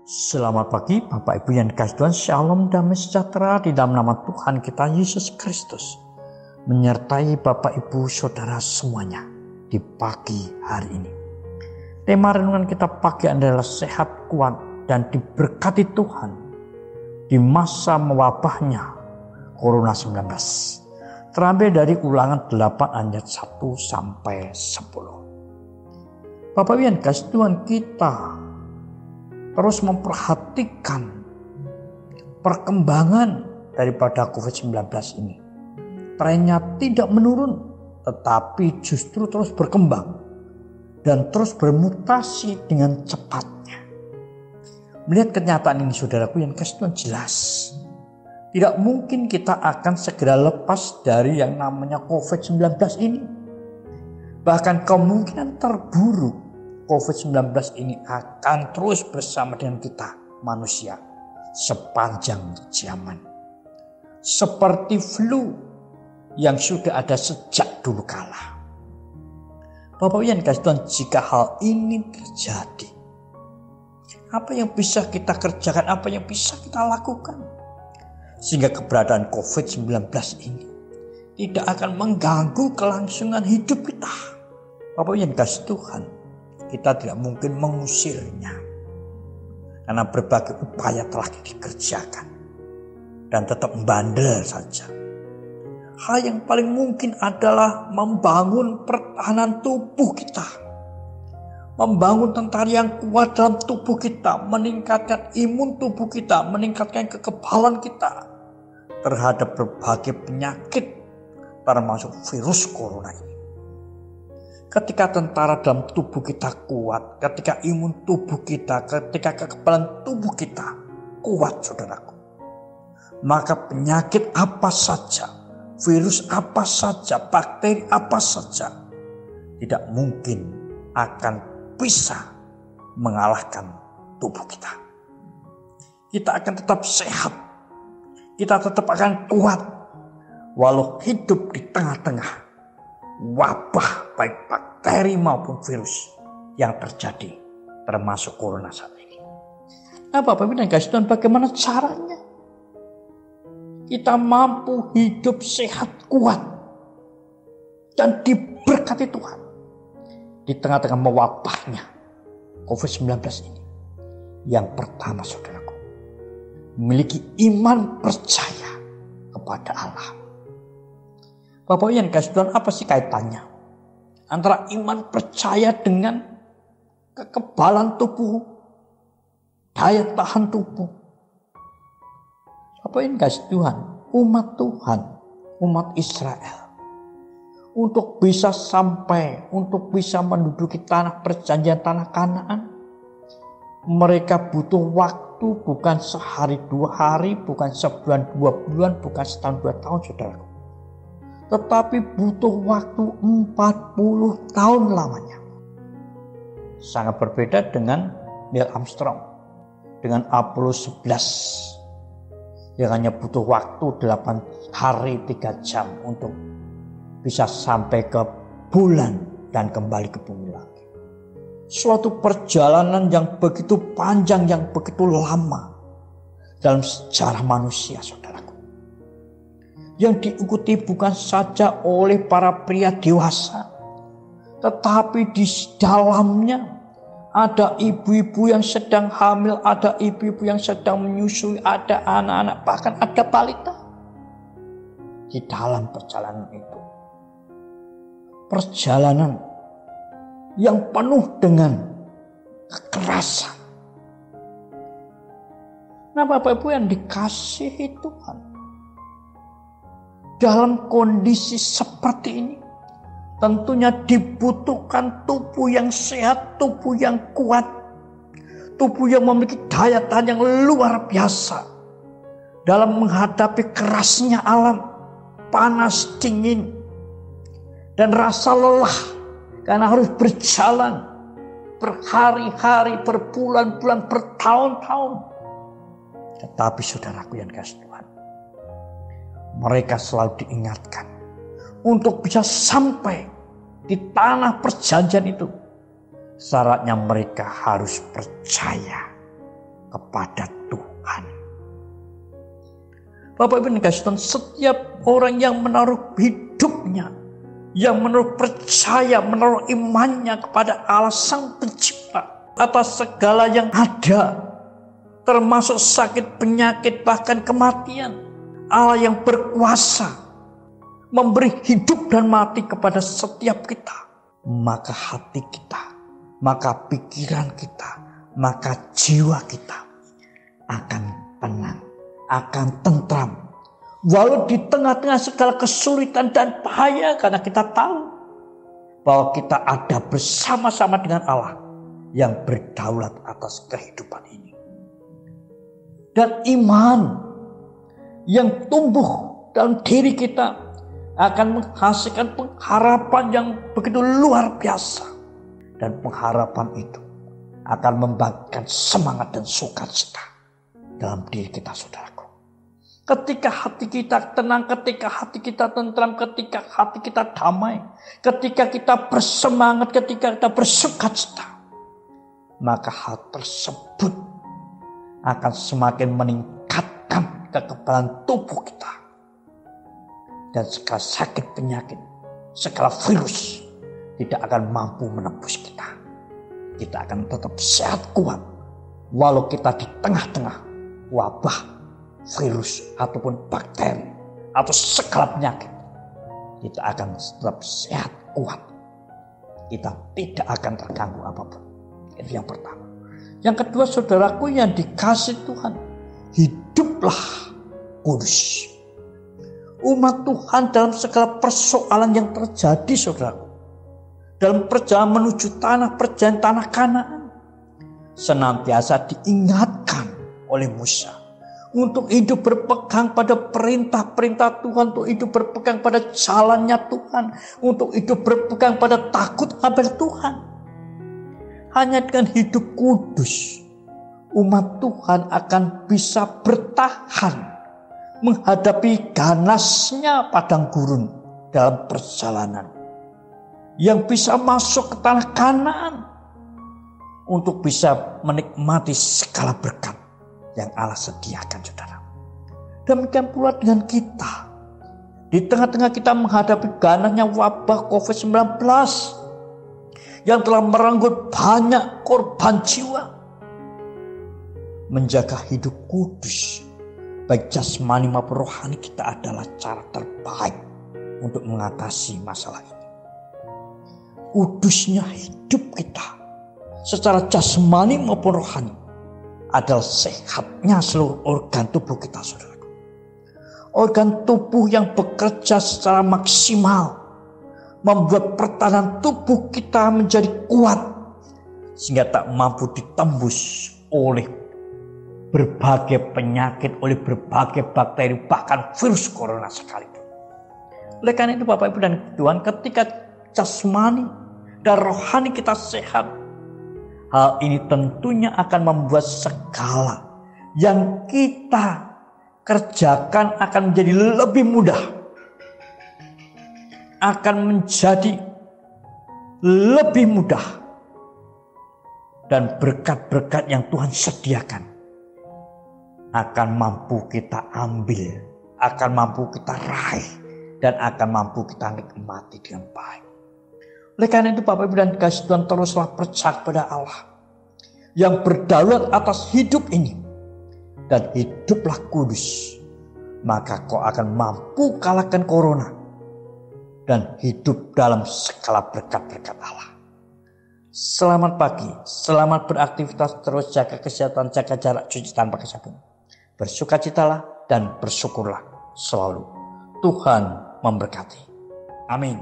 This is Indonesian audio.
Selamat pagi Bapak Ibu yang dikasihi Tuhan, Shalom damai sejahtera di dalam nama Tuhan kita Yesus Kristus menyertai Bapak Ibu Saudara semuanya di pagi hari ini. Tema renungan kita pagi adalah sehat, kuat, dan diberkati Tuhan di masa mewabahnya Corona 19. Terambil dari Ulangan 8 ayat 1 sampai 10. Bapak Ibu yang dikasihi Tuhan, kita terus memperhatikan perkembangan daripada COVID-19 ini. Trennya tidak menurun, tetapi justru terus berkembang dan terus bermutasi dengan cepatnya. Melihat kenyataan ini, saudaraku yang dikasihi Tuhan, jelas tidak mungkin kita akan segera lepas dari yang namanya COVID-19 ini. Bahkan kemungkinan terburuk COVID-19 ini akan terus bersama dengan kita manusia sepanjang zaman. Seperti flu yang sudah ada sejak dulu kala. Bapak yang dikasihi Tuhan, jika hal ini terjadi, apa yang bisa kita kerjakan, apa yang bisa kita lakukan? Sehingga keberadaan COVID-19 ini tidak akan mengganggu kelangsungan hidup kita. Bapak yang dikasihi Tuhan, kita tidak mungkin mengusirnya karena berbagai upaya telah dikerjakan dan tetap membandel saja. Hal yang paling mungkin adalah membangun pertahanan tubuh kita, membangun tentara yang kuat dalam tubuh kita, meningkatkan imun tubuh kita, meningkatkan kekebalan kita terhadap berbagai penyakit termasuk virus corona ini. Ketika tentara dalam tubuh kita kuat, ketika imun tubuh kita, ketika kekebalan tubuh kita kuat, saudaraku, maka penyakit apa saja, virus apa saja, bakteri apa saja tidak mungkin akan bisa mengalahkan tubuh kita. Kita akan tetap sehat, kita tetap akan kuat walau hidup di tengah-tengah wabah baik bakteri maupun virus yang terjadi termasuk corona saat ini. Nah, Bapak Ibu dan dikasihi Tuhan, bagaimana caranya kita mampu hidup sehat, kuat, dan diberkati Tuhan di tengah-tengah mewabahnya COVID-19 ini? Yang pertama, saudaraku, memiliki iman percaya kepada Allah. Bapak yang dikasihi Tuhan, apa sih kaitannya antara iman percaya dengan kekebalan tubuh, daya tahan tubuh? Bapak yang dikasihi Tuhan, umat Israel, untuk bisa sampai, untuk bisa menduduki tanah perjanjian, tanah Kanaan, mereka butuh waktu bukan sehari 2 hari, bukan sebulan 2 bulan, bukan setahun 2 tahun, saudaraku. Tetapi butuh waktu 40 tahun lamanya. Sangat berbeda dengan Neil Armstrong, dengan Apollo 11 yang hanya butuh waktu 8 hari 3 jam untuk bisa sampai ke bulan dan kembali ke bumi lagi. Suatu perjalanan yang begitu panjang, yang begitu lama dalam sejarah manusia, saudaraku. Yang diikuti bukan saja oleh para pria dewasa, tetapi di dalamnya ada ibu-ibu yang sedang hamil, ada ibu-ibu yang sedang menyusui, ada anak-anak, bahkan ada balita. Di dalam perjalanan itu, perjalanan yang penuh dengan kekerasan. Nah, Bapak Ibu yang dikasihi Tuhan, dalam kondisi seperti ini tentunya dibutuhkan tubuh yang sehat, tubuh yang kuat, tubuh yang memiliki daya tahan yang luar biasa dalam menghadapi kerasnya alam, panas, dingin, dan rasa lelah karena harus berjalan berhari-hari, berbulan-bulan, bertahun-tahun. Tetapi saudaraku yang dikasihi Tuhan, mereka selalu diingatkan untuk bisa sampai di tanah perjanjian itu, syaratnya mereka harus percaya kepada Tuhan. Bapak Ibu dikasih Tuhan, setiap orang yang menaruh hidupnya, yang menaruh percaya, menaruh imannya kepada Allah Sang Pencipta atas segala yang ada, termasuk sakit, penyakit, bahkan kematian, Allah yang berkuasa memberi hidup dan mati kepada setiap kita, maka hati kita, maka pikiran kita, maka jiwa kita akan tenang, akan tentram. Walau di tengah-tengah segala kesulitan dan bahaya, karena kita tahu bahwa kita ada bersama-sama dengan Allah yang berdaulat atas kehidupan ini. Dan iman yang tumbuh dalam diri kita akan menghasilkan pengharapan yang begitu luar biasa. Dan pengharapan itu akan membangkitkan semangat dan sukacita dalam diri kita, saudaraku. Ketika hati kita tenang, ketika hati kita tentram, ketika hati kita damai, ketika kita bersemangat, ketika kita bersukacita, maka hal tersebut akan semakin meningkatkan kekebalan tubuh kita. Dan segala sakit penyakit, segala virus tidak akan mampu menembus kita. Kita akan tetap sehat kuat walau kita di tengah-tengah wabah, virus ataupun bakteri atau segala penyakit. Kita akan tetap sehat kuat. Kita tidak akan terganggu apapun. Itu yang pertama. Yang kedua, saudaraku yang dikasih Tuhan, hiduplah kudus. Umat Tuhan dalam segala persoalan yang terjadi, saudaraku, dalam perjalanan menuju tanah perjanjian, tanah Kanaan, senantiasa diingatkan oleh Musa untuk hidup berpegang pada perintah-perintah Tuhan, untuk hidup berpegang pada jalannya Tuhan, untuk hidup berpegang pada takut akan Tuhan. Hanya dengan hidup kudus, umat Tuhan akan bisa bertahan menghadapi ganasnya padang gurun dalam perjalanan, yang bisa masuk ke tanah Kanaan untuk bisa menikmati segala berkat yang Allah sediakan, saudara. Demikian pula dengan kita. Di tengah-tengah kita menghadapi ganasnya wabah COVID-19 yang telah merenggut banyak korban jiwa. Menjaga hidup kudus, baik jasmani maupun rohani kita, adalah cara terbaik untuk mengatasi masalah ini. Kudusnya hidup kita secara jasmani maupun rohani adalah sehatnya seluruh organ tubuh kita, saudara. Organ tubuh yang bekerja secara maksimal membuat pertahanan tubuh kita menjadi kuat sehingga tak mampu ditembus oleh berbagai penyakit, oleh berbagai bakteri, bahkan virus corona sekalipun. Oleh karena itu, Bapak Ibu dan Tuhan, ketika jasmani dan rohani kita sehat, hal ini tentunya akan membuat segala yang kita kerjakan akan menjadi lebih mudah, akan menjadi lebih mudah, dan berkat-berkat yang Tuhan sediakan akan mampu kita ambil, akan mampu kita raih, dan akan mampu kita nikmati dengan baik. Oleh karena itu, Bapak Ibu dan kasih Tuhan, teruslah percaya pada Allah yang berdaulat atas hidup ini, dan hiduplah kudus, maka kau akan mampu kalahkan corona dan hidup dalam segala berkat-berkat Allah. Selamat pagi, selamat beraktivitas, terus jaga kesehatan, jaga jarak, cuci tangan pakai sabun. Bersukacitalah dan bersyukurlah selalu. Tuhan memberkati. Amin.